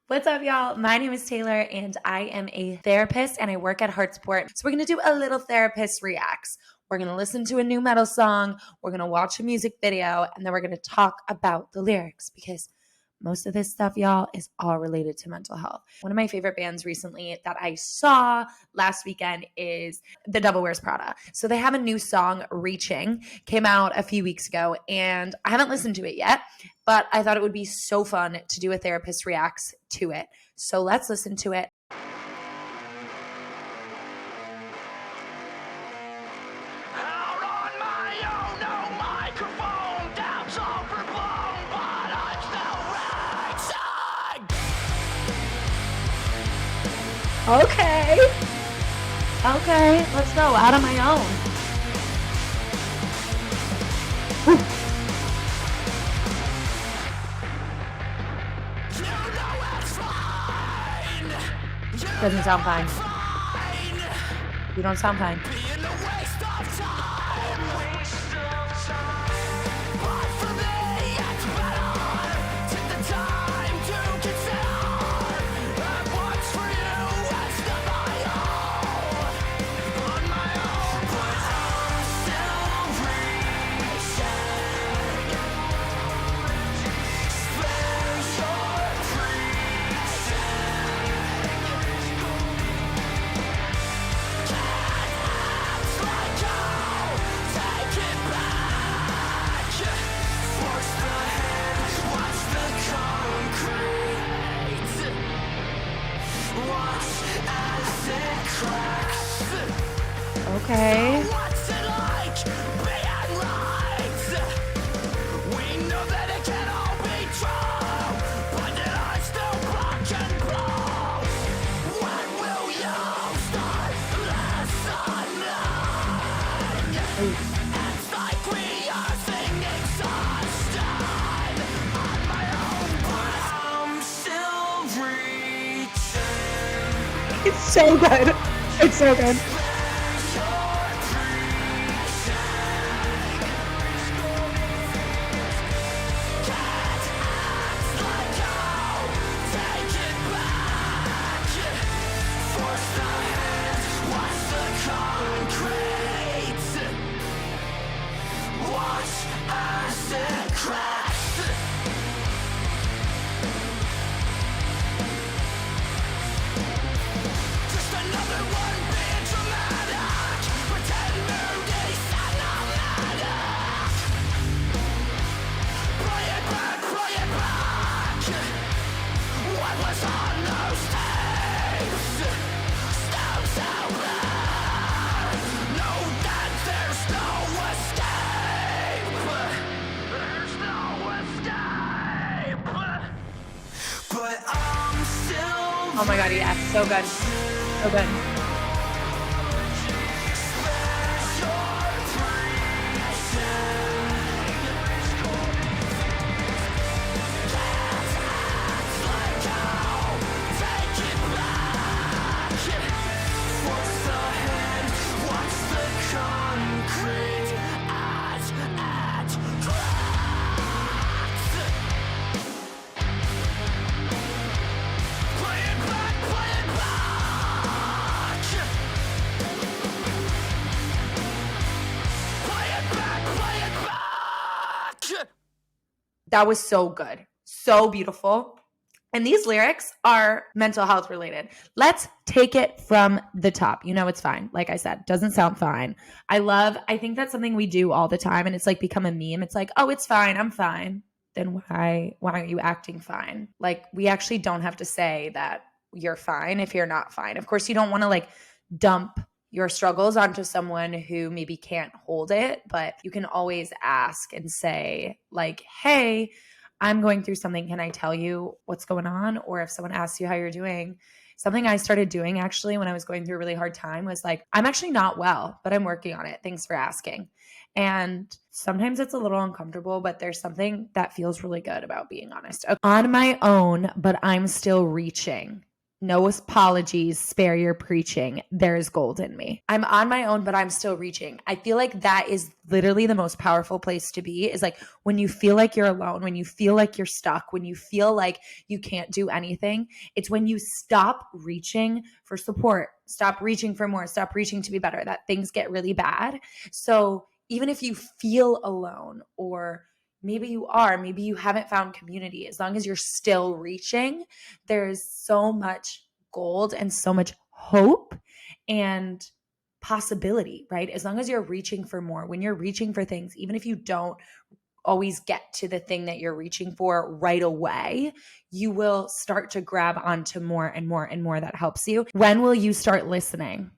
What's up, y'all? My name is Taylor, and I am a therapist, and I work at HeartSupport. So we're going to do a little therapist reacts. We're going to listen to a new metal song, we're going to watch a music video, and then we're going to talk about the lyrics because most of this stuff, y'all, is all related to mental health. One of my favorite bands recently that I saw last weekend is The Devil Wears Prada. So they have a new song, Reaching, came out a few weeks ago, and I haven't listened to it yet, but I thought it would be so fun to do a therapist reacts to it. So let's listen to it. Okay, let's go. Out of my own. Doesn't sound fine. You don't sound fine. Okay. It's so good. It's so good. Oh my god, yes, so good. So good. That was so good. So beautiful. And these lyrics are mental health related. Let's take it from the top. You know, it's fine. Like I said, doesn't sound fine. I think that's something we do all the time. And it's like become a meme. It's like, oh, it's fine. I'm fine. Then why are you acting fine? Like, we actually don't have to say that you're fine if you're not fine. Of course, you don't want to like dump your struggles onto someone who maybe can't hold it, but you can always ask and say like, hey, I'm going through something. Can I tell you what's going on? Or if someone asks you how you're doing, something I started doing actually when I was going through a really hard time was like, I'm actually not well, but I'm working on it. Thanks for asking. And sometimes it's a little uncomfortable, but there's something that feels really good about being honest. On my own, but I'm still reaching. No apologies, spare your preaching. There's gold in me. I'm on my own, but I'm still reaching. I feel like that is literally the most powerful place to be, is like when you feel like you're alone, when you feel like you're stuck, when you feel like you can't do anything. It's when you stop reaching for support, stop reaching for more, stop reaching to be better, that things get really bad. So even if you feel alone, or maybe you haven't found community, as long as you're still reaching, there's so much gold and so much hope and possibility, right? As long as you're reaching for more, when you're reaching for things, even if you don't always get to the thing that you're reaching for right away, you will start to grab onto more and more and more that helps you. When will you start listening?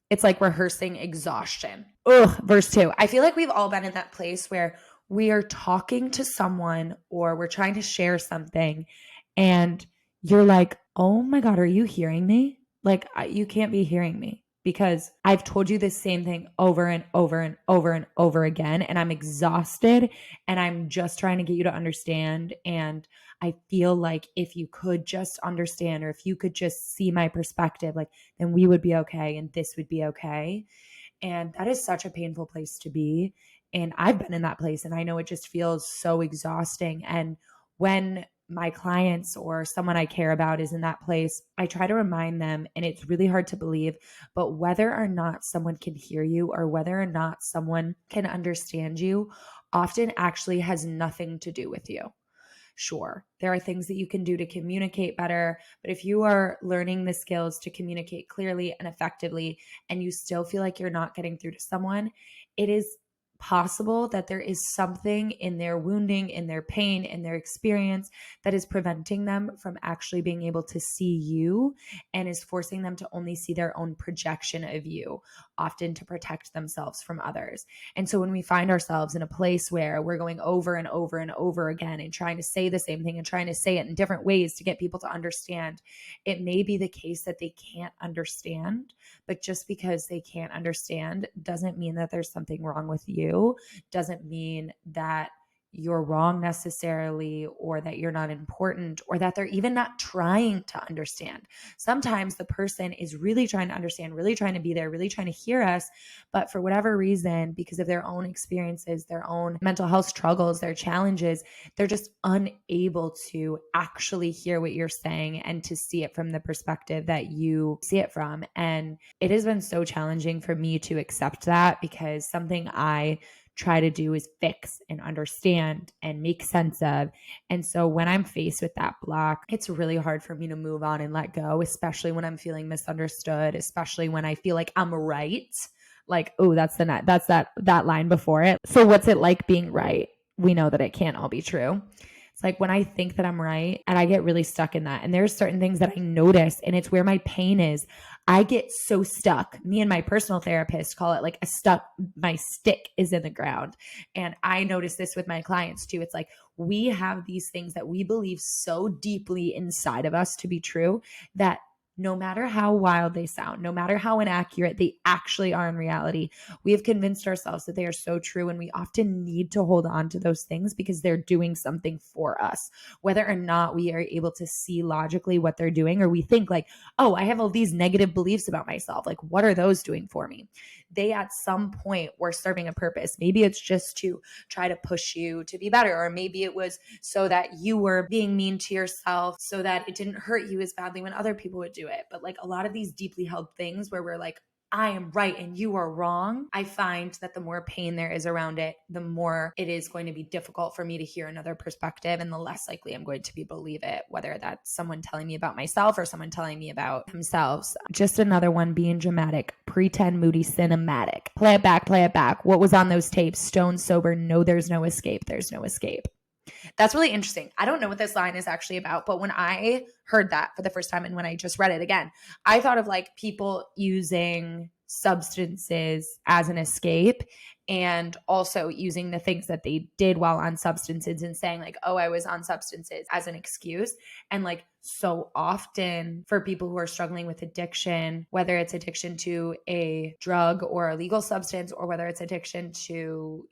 It's like rehearsing exhaustion. Ugh, verse 2. I feel like we've all been in that place where we are talking to someone or we're trying to share something and you're like, oh my God, are you hearing me? Like, you can't be hearing me because I've told you the same thing over and over and over and over again. And I'm exhausted and I'm just trying to get you to understand. And I feel like if you could just understand, or if you could just see my perspective, like, then we would be okay and this would be okay. And that is such a painful place to be. And I've been in that place and I know it just feels so exhausting. And when my clients or someone I care about is in that place, I try to remind them, and it's really hard to believe, but whether or not someone can hear you or whether or not someone can understand you often actually has nothing to do with you. Sure, there are things that you can do to communicate better, but if you are learning the skills to communicate clearly and effectively and you still feel like you're not getting through to someone, it is possible that there is something in their wounding, in their pain, in their experience that is preventing them from actually being able to see you and is forcing them to only see their own projection of you, often to protect themselves from others. And so when we find ourselves in a place where we're going over and over and over again and trying to say the same thing and trying to say it in different ways to get people to understand, it may be the case that they can't understand, but just because they can't understand doesn't mean that there's something wrong with you, doesn't mean that you're wrong necessarily, or that you're not important, or that they're even not trying to understand. Sometimes the person is really trying to understand, really trying to be there, really trying to hear us, but for whatever reason, because of their own experiences, their own mental health struggles, their challenges, they're just unable to actually hear what you're saying and to see it from the perspective that you see it from. And it has been so challenging for me to accept that, because something I try to do is fix and understand and make sense of. And so when I'm faced with that block, it's really hard for me to move on and let go, especially when I'm feeling misunderstood, especially when I feel like I'm right. Like, oh, that's that line before it. So what's it like being right? We know that it can't all be true. It's like when I think that I'm right and I get really stuck in that. And there's certain things that I notice, and it's where my pain is. I get so stuck. Me and my personal therapist call it like my stick is in the ground. And I notice this with my clients too. It's like we have these things that we believe so deeply inside of us to be true that no matter how wild they sound, no matter how inaccurate they actually are in reality, we have convinced ourselves that they are so true. And we often need to hold on to those things because they're doing something for us, whether or not we are able to see logically what they're doing, or we think like, oh, I have all these negative beliefs about myself. Like, what are those doing for me? They at some point were serving a purpose. Maybe it's just to try to push you to be better, or maybe it was so that you were being mean to yourself so that it didn't hurt you as badly when other people would do it. But like a lot of these deeply held things where we're like, I am right and you are wrong, I find that the more pain there is around it, the more it is going to be difficult for me to hear another perspective, and the less likely I'm going to believe it, whether that's someone telling me about myself or someone telling me about themselves. Just another one being dramatic, pretend, moody, cinematic. Play it back, play it back. What was on those tapes? Stone sober, no, there's no escape. There's no escape. That's really interesting. I don't know what this line is actually about, but when I heard that for the first time and when I just read it again, I thought of like people using substances as an escape, and also using the things that they did while on substances and saying like, oh, I was on substances as an excuse. And like so often for people who are struggling with addiction, whether it's addiction to a drug or a legal substance, or whether it's addiction to,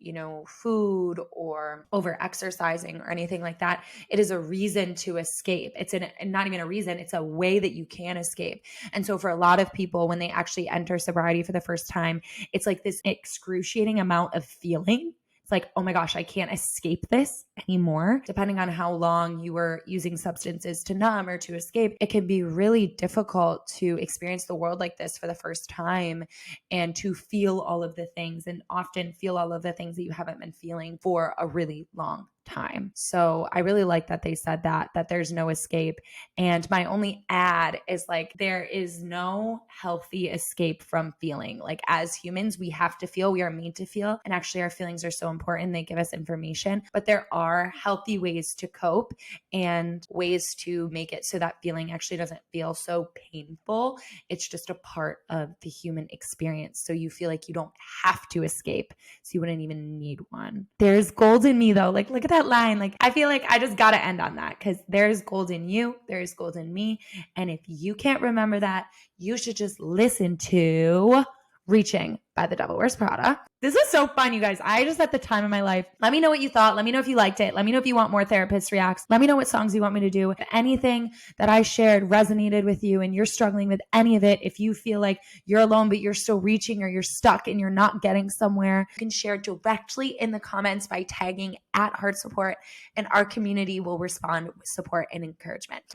food or over exercising or anything like that, it is a reason to escape. It's not even a reason, it's a way that you can escape. And so for a lot of people, when they actually enter sobriety for the first time, it's like this excruciating amount of feeling. It's like, oh my gosh, I can't escape this anymore. Depending on how long you were using substances to numb or to escape, it can be really difficult to experience the world like this for the first time and to feel all of the things, and often feel all of the things that you haven't been feeling for a really long time. So I really like that they said that there's no escape. And my only add is like, there is no healthy escape from feeling. Like, as humans, we have to feel, we are made to feel. And actually our feelings are so important. They give us information, but there are healthy ways to cope and ways to make it so that feeling actually doesn't feel so painful. It's just a part of the human experience. So you feel like you don't have to escape. So you wouldn't even need one. There's gold in me though. Like, look at that line. Like, I feel like I just got to end on that, because there's gold in you. There's gold in me. And if you can't remember that, you should just listen to Reaching by the Devil Wears Prada. This is so fun, you guys. I just had the time of my life. Let me know what you thought. Let me know if you liked it. Let me know if you want more Therapist Reacts. Let me know what songs you want me to do. If anything that I shared resonated with you and you're struggling with any of it, if you feel like you're alone but you're still reaching, or you're stuck and you're not getting somewhere, you can share directly in the comments by tagging at HeartSupport, and our community will respond with support and encouragement.